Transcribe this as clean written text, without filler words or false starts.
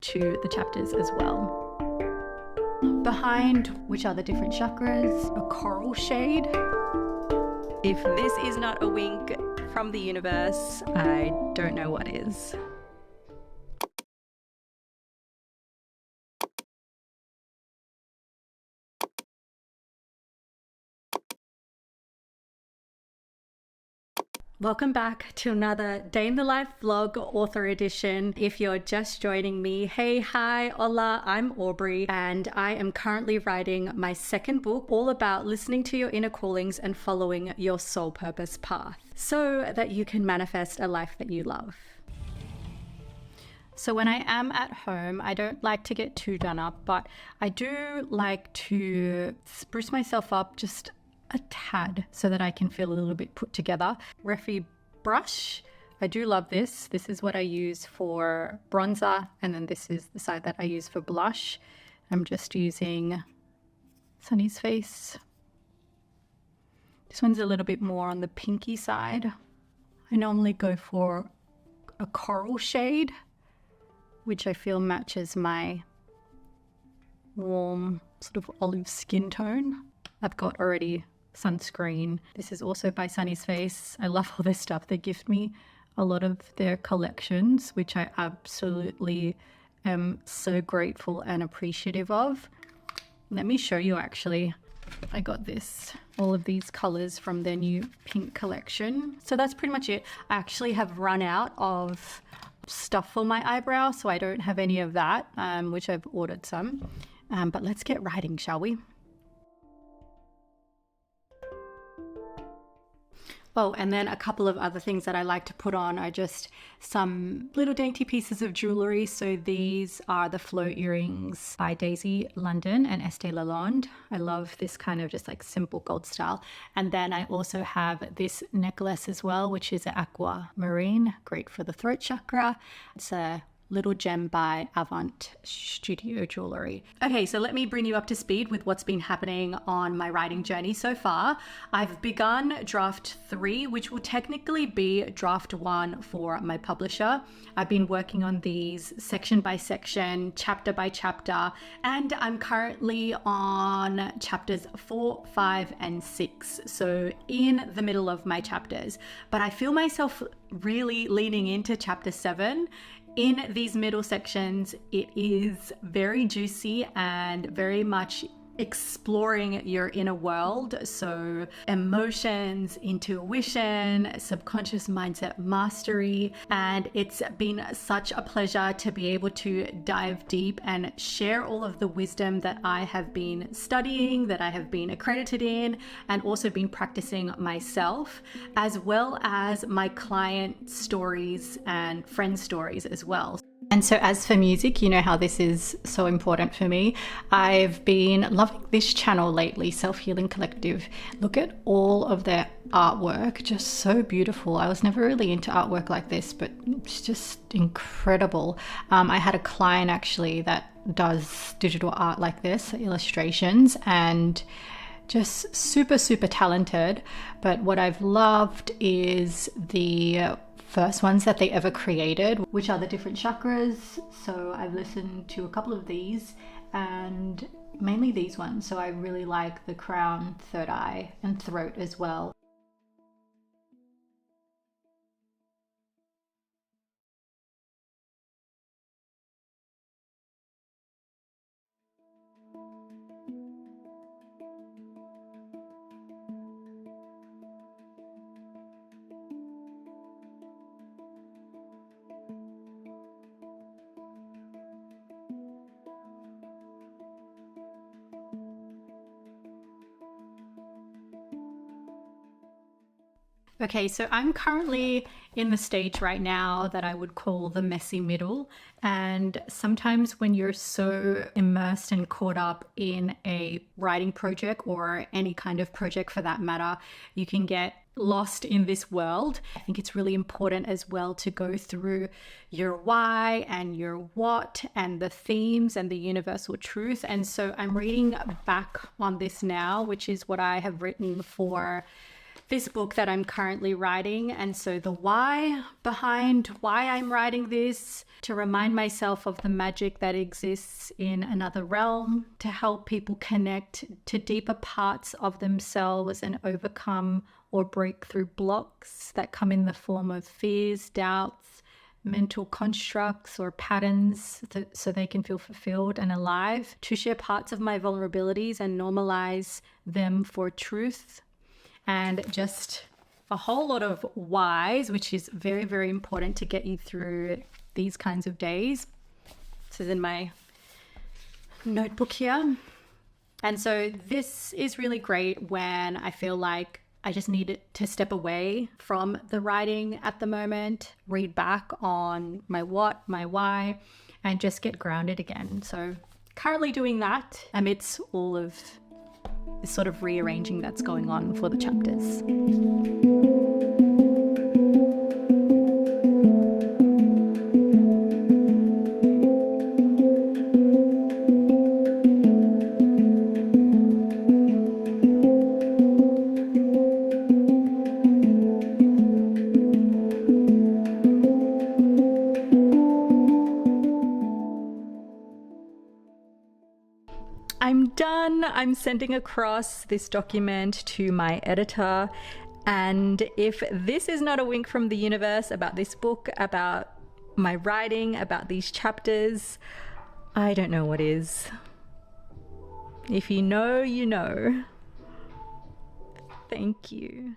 to the chapters as well. Behind which are the different chakras, a coral shade. If this is not a wink from the universe, I don't know what is. Welcome back to another Day in the Life vlog, author edition. If you're just joining me, hey, hi, hola, I'm Aubrey, and I am currently writing my second book all about listening to your inner callings and following your soul purpose path so that you can manifest a life that you love. So when I am at home, I don't like to get too done up, but I do like to spruce myself up just a tad so that I can feel a little bit put together. Refi brush, I do love this. This is what I use for bronzer, and then this is the side that I use for blush. I'm just using Sunny's Face. This one's a little bit more on the pinky side. I normally go for a coral shade, which I feel matches my warm sort of olive skin tone. I've got already sunscreen. This is also by Sunny's Face. I love all this stuff. They gift me a lot of their collections, which I absolutely am so grateful and appreciative of. Let me show you actually. I got all of these colors from their new pink collection. So that's pretty much it. I actually have run out of stuff for my eyebrow, so I don't have any of that, which I've ordered some. But let's get writing, shall we? Oh, and then a couple of other things that I like to put on are just some little dainty pieces of jewelry. So these are the flow earrings by Daisy London and Estee Lalonde. I love this kind of just like simple gold style. And then I also have this necklace as well, which is an aquamarine, great for the throat chakra. It's a little gem by Avant Studio Jewelry. Okay, so let me bring you up to speed with what's been happening on my writing journey so far. I've begun draft 3, which will technically be draft 1 for my publisher. I've been working on these section by section, chapter by chapter, and I'm currently on chapters 4, 5, and 6. So in the middle of my chapters, but I feel myself really leaning into chapter 7. In these middle sections, it is very juicy and very much exploring your inner world. So emotions, intuition, subconscious mindset mastery. And it's been such a pleasure to be able to dive deep and share all of the wisdom that I have been studying, that I have been accredited in, and also been practicing myself, as well as my client stories and friend stories as well. And so as for music, you know how this is so important for me. I've been loving this channel lately, Self Healing Collective. Look at all of their artwork, just so beautiful. I was never really into artwork like this, but it's just incredible. I had a client actually that does digital art like this, illustrations, and just super, super talented. But what I've loved is the first ones that they ever created, which are the different chakras. So I've listened to a couple of these, and mainly these ones. So I really like the crown, third eye, and throat as well. Okay, so I'm currently in the stage right now that I would call the messy middle. And sometimes when you're so immersed and caught up in a writing project or any kind of project for that matter, you can get lost in this world. I think it's really important as well to go through your why and your what and the themes and the universal truth. And so I'm reading back on this now, which is what I have written for this book that I'm currently writing. And so the why behind why I'm writing this, to remind myself of the magic that exists in another realm, to help people connect to deeper parts of themselves and overcome or break through blocks that come in the form of fears, doubts, mental constructs or patterns, so they can feel fulfilled and alive, to share parts of my vulnerabilities and normalize them for truth, and just a whole lot of whys, which is very, very important to get you through these kinds of days. This is in my notebook here. And so this is really great when I feel like I just need to step away from the writing at the moment, read back on my what, my why, and just get grounded again. So currently doing that amidst all of this sort of rearranging that's going on for the chapters. I'm done. I'm sending across this document to my editor. And if this is not a wink from the universe about this book, about my writing, about these chapters, I don't know what is. If you know, you know. Thank you.